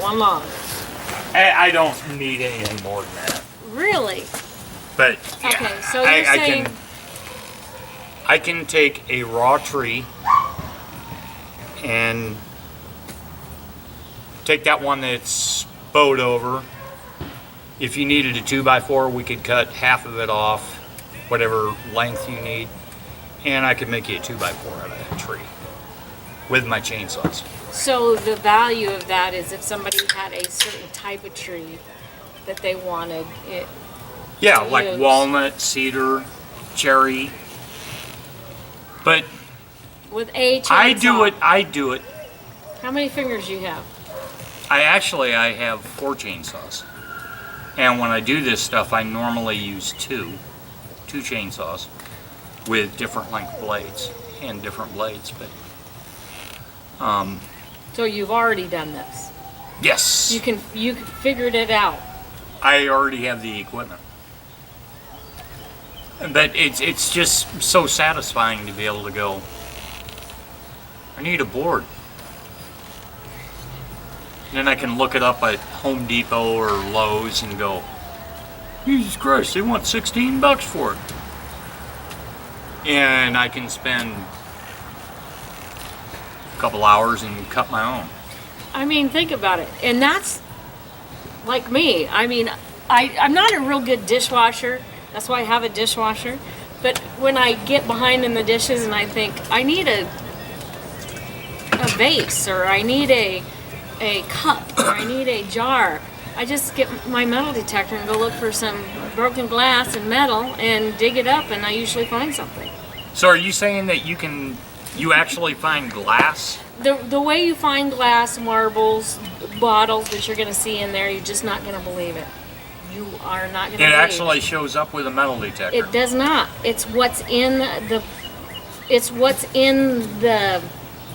one log. I don't need anything more than that. Really? But yeah, Okay, so you're saying... I can take a raw tree and take that one that's bowed over. If you needed a 2x4, we could cut half of it off, whatever length you need, and I could make you a 2x4 out of that tree with my chainsaws. So the value of that is if somebody had a certain type of tree that they wanted it. Yeah, like walnut, cedar, cherry. But with a chainsaw. I do it. How many fingers you have? I have 4 chainsaws. And when I do this stuff, I normally use two chainsaws with different length blades and different blades, but So you've already done this. yes. You figured it out. I already have the equipment. But it's just so satisfying to be able to go, I need a board. And then I can look it up at Home Depot or Lowe's and go, Jesus Christ, they want $16 for it. And I can spend a couple hours and cut my own. I mean, think about it. And that's like me. I mean, I'm not a real good dishwasher. That's why I have a dishwasher. But when I get behind in the dishes and I think, I need a vase, or I need a cup, or I need a jar, I just get my metal detector and go look for some broken glass and metal and dig it up, and I usually find something. So are you saying that you actually find glass? The way you find glass, marbles, bottles that you're going to see in there, you're just not going to believe it. You are not going to believe it. It actually shows up with a metal detector. It does not. It's what's in the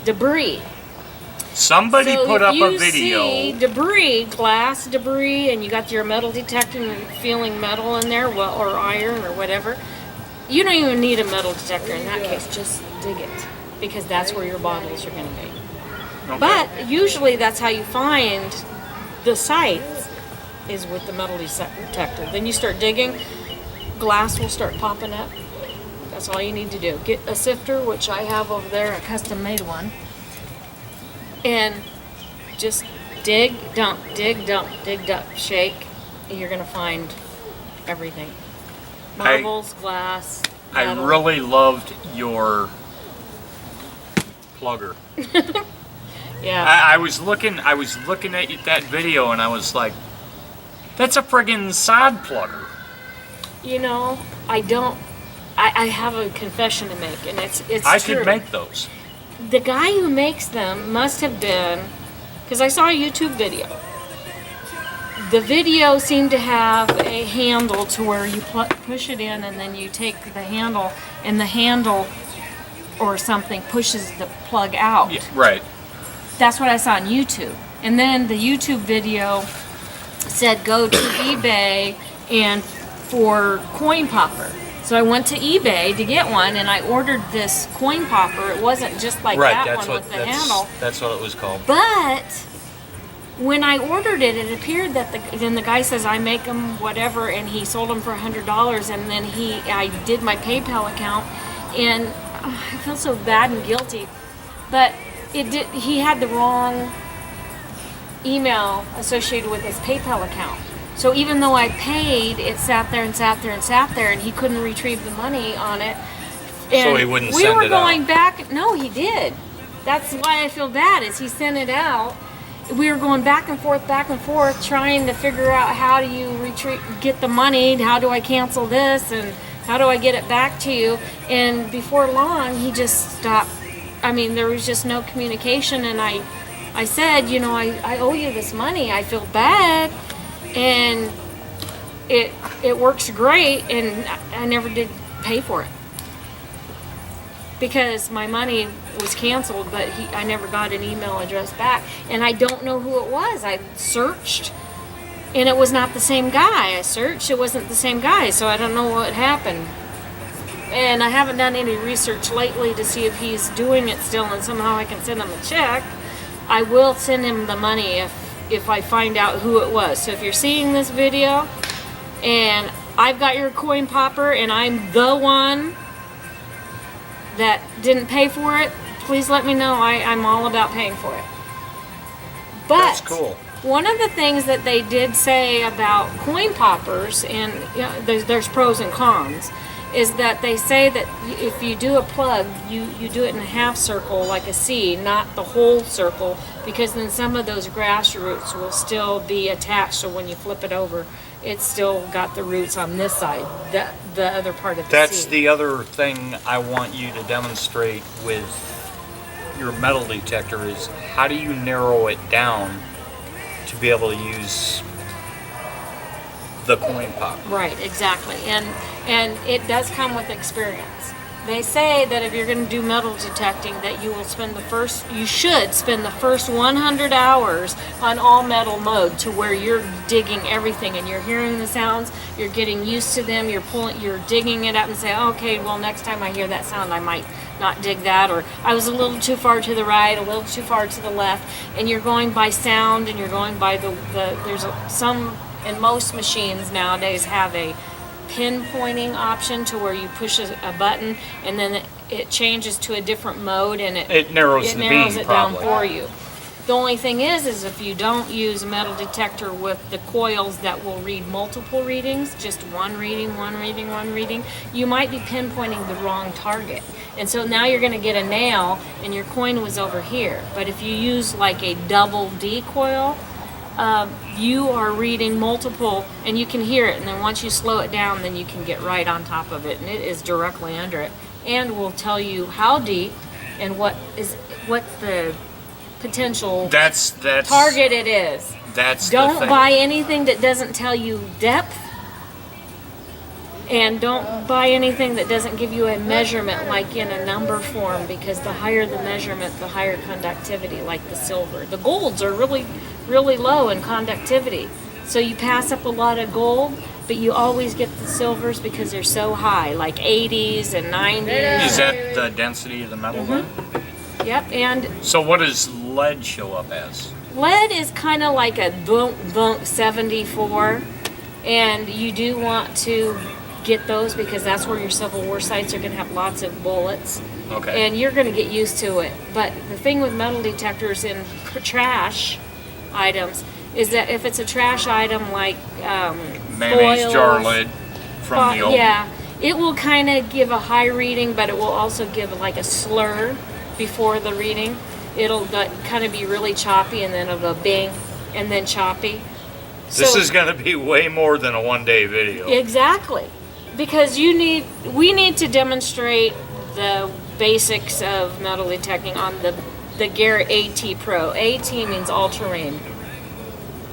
debris. Somebody So put if up you a video. see debris, glass debris, and you got your metal detector and you're feeling metal in there, well, or iron or whatever, you don't even need a metal detector in that case. Just dig it, because that's where your bottles are going to be. Okay. But usually that's how you find the sites, is with the metal detector. Then you start digging, glass will start popping up. That's all you need to do. Get a sifter, which I have over there, a custom made one, and just dig, dump, dig, dump, dig, dump, shake, and you're going to find everything. Marbles, glass, metal. I really loved your plugger. Yeah. I was looking at that video and I was like, that's a friggin' sod plugger. You know, I have a confession to make, and it's I true. could make those. The guy who makes them must have been, because I saw a YouTube video. The video seemed to have a handle to where you push it in, and then you take the handle, and the handle or something pushes the plug out. Yeah, right. That's what I saw on YouTube. And then the YouTube video said go to eBay and for coin popper. So I went to eBay to get one, and I ordered this coin popper. It wasn't just like that one with the handle. That's what it was called. But when I ordered it, it appeared that then the guy says I make them whatever, and he sold them for $100. And then I did my PayPal account, and I feel so bad and guilty. But he had the wrong email associated with his PayPal account. So even though I paid, it sat there and sat there and sat there, and he couldn't retrieve the money on it. And So he wouldn't we send were it out. going back. No, he did. That's why I feel bad. Is he sent it out? We were going back and forth, trying to figure out how do you get the money? How do I cancel this? And how do I get it back to you? And before long, he just stopped. I mean, there was just no communication, and I said, you know, I owe you this money. I feel bad, and it works great, and I never did pay for it because my money was canceled, but I never got an email address back, and I don't know who it was. I searched, and it was not the same guy. I searched, it wasn't the same guy, so I don't know what happened. And I haven't done any research lately to see if he's doing it still, and somehow I can send him a check. I will send him the money if I find out who it was. So if you're seeing this video and I've got your coin popper and I'm the one that didn't pay for it, please let me know. I'm all about paying for it. But That's cool. one of the things that they did say about coin poppers, and you know, there's pros and cons, is that they say that if you do a plug, you do it in a half circle like a C, not the whole circle, because then some of those grass roots will still be attached, so when you flip it over, it's still got the roots on this side, the other part of the That's C. the other thing I want you to demonstrate with your metal detector is how do you narrow it down to be able to use the coin pop. Right, exactly. And it does come with experience. They say that if you're going to do metal detecting, that you should spend the first 100 hours on all metal mode, to where you're digging everything and you're hearing the sounds, you're getting used to them, you're digging it up and say, okay, well, next time I hear that sound, I might not dig that, or I was a little too far to the right, a little too far to the left, and you're going by sound, and you're going by and most machines nowadays have a pinpointing option to where you push a button and then it changes to a different mode and It narrows the beam, it down probably. for you. The only thing is if you don't use a metal detector with the coils that will read multiple readings, just one reading, you might be pinpointing the wrong target. And so now you're going to get a nail and your coin was over here. But if you use like a double D coil, you are reading multiple and you can hear it, and then once you slow it down, then you can get right on top of it, and it is directly under it, and will tell you how deep and what the potential That's target it is. That's Don't the thing. buy anything that doesn't tell you depth, and don't buy anything that doesn't give you a measurement like in a number form, because the higher the measurement, the higher conductivity, like the silver. The golds are really, really low in conductivity. So you pass up a lot of gold, but you always get the silvers because they're so high, like 80s and 90s. Is that the density of the metal then? Yep, and So what does lead show up as? lead is kind of like a bunk 74, and you do want to get those because that's where your Civil War sites are going to have lots of bullets. Okay. And you're going to get used to it. But the thing with metal detectors in trash items is that if it's a trash item like Mayonnaise foils, jar lid from the old. yeah, it will kind of give a high reading, but it will also give like a slur before the reading. It'll kind of be really choppy, and then it'll go bing, and then choppy. This So- is going to be way more than a one-day video. Exactly, because we need to demonstrate the basics of metal detecting on the Garrett AT Pro. AT means all terrain.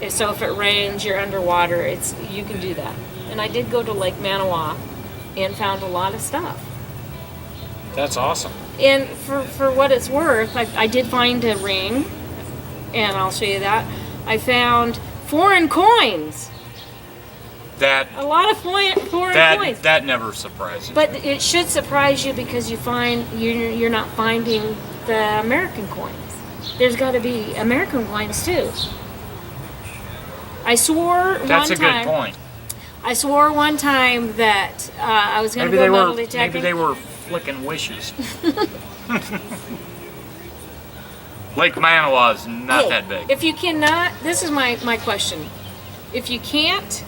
So if it rains, you're underwater. You can do that. And I did go to Lake Manawa and found a lot of stuff. That's awesome. And for what it's worth, I did find a ring, and I'll show you that. I found foreign coins. A lot of foreign coins. That never surprises me. But it should surprise you because you're not finding the American coins. There's got to be American coins too. I swore That's one a time. good point. I swore one time that I was going to go metal detecting. Maybe they were flicking wishes. Lake Manawa is not that big. If you cannot, this is my question. If you can't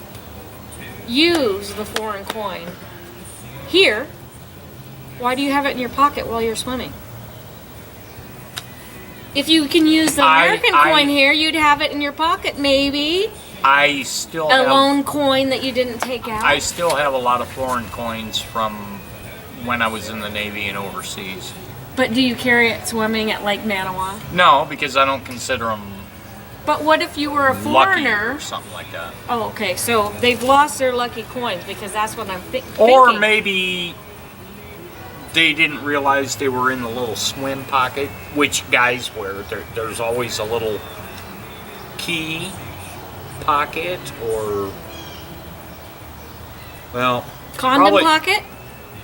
use the foreign coin here, why do you have it in your pocket while you're swimming? If you can use the American coin here, you'd have it in your pocket, maybe. I still A have lone coin that you didn't take out. I still have a lot of foreign coins from when I was in the Navy and overseas. But do you carry it swimming at Lake Manawa? No, because I don't consider them But what if you were a lucky foreigner? or something like that. Oh, okay. So they've lost their lucky coins because that's what I'm thinking. Or maybe they didn't realize they were in the little swim pocket, which guys wear. There's always a little key pocket or, well, Condom pocket?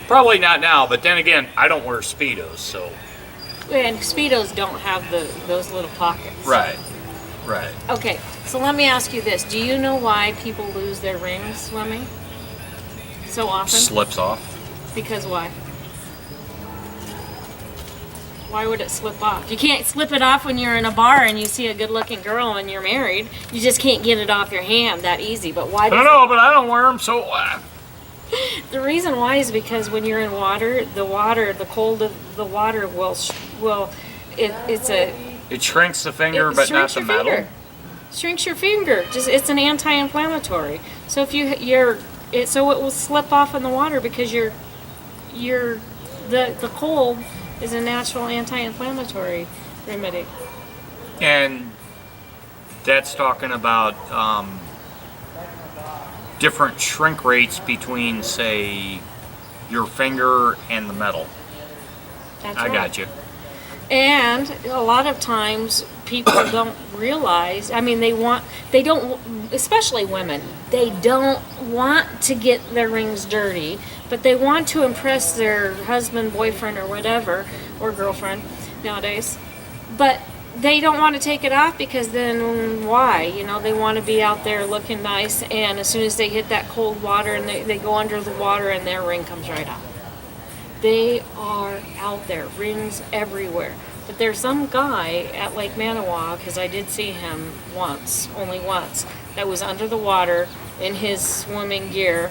Probably not now, but then again, I don't wear Speedos, so. And Speedos don't have those little pockets. Right. Right. Okay, so let me ask you this. Do you know why people lose their rings swimming so often? Slips off. Because why? Why would it slip off? You can't slip it off when you're in a bar and you see a good-looking girl and you're married. You just can't get it off your hand that easy. But why? I know, but I don't wear them, so. The reason why is because when you're in water, the cold of the water It shrinks the finger, but not the metal. Finger. Shrinks your finger. It's an anti-inflammatory. So if so it will slip off in the water because the cold is a natural anti-inflammatory remedy. And that's talking about different shrink rates between, say, your finger and the metal. That's I right. got you. And a lot of times people don't realize, they don't, especially women, they don't want to get their rings dirty, but they want to impress their husband, boyfriend, or whatever, or girlfriend nowadays. But they don't want to take it off because then why? They want to be out there looking nice, and as soon as they hit that cold water and they go under the water and their ring comes right off. They are out there, rings everywhere. But there's some guy at Lake Manawa, because I did see him only once, that was under the water in his swimming gear,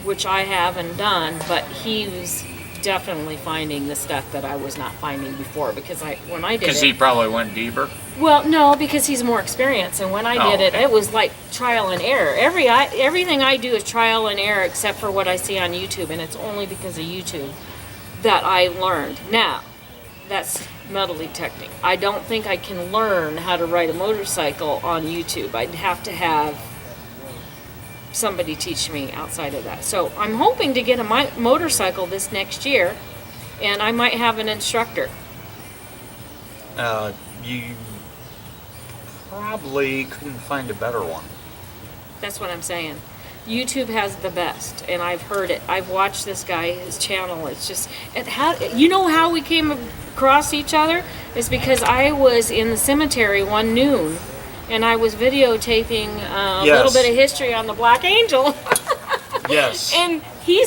which I haven't done, but he was definitely finding the stuff that I was not finding before, because when I did it... Because he probably went deeper? Well, no, because he's more experienced, and when I did it, it was like trial and error. Everything I do is trial and error except for what I see on YouTube, and it's only because of YouTube that I learned. Now, that's metal detecting. I don't think I can learn how to ride a motorcycle on YouTube. I'd have to have somebody teach me outside of that. So I'm hoping to get a motorcycle this next year, and I might have an instructor. You probably couldn't find a better one. That's what I'm saying. YouTube has the best, and I've heard it. I've watched this guy, his channel. It's just, how we came across each other? Is because I was in the cemetery one noon, and I was videotaping a little bit of history on the Black Angel. Yes. And he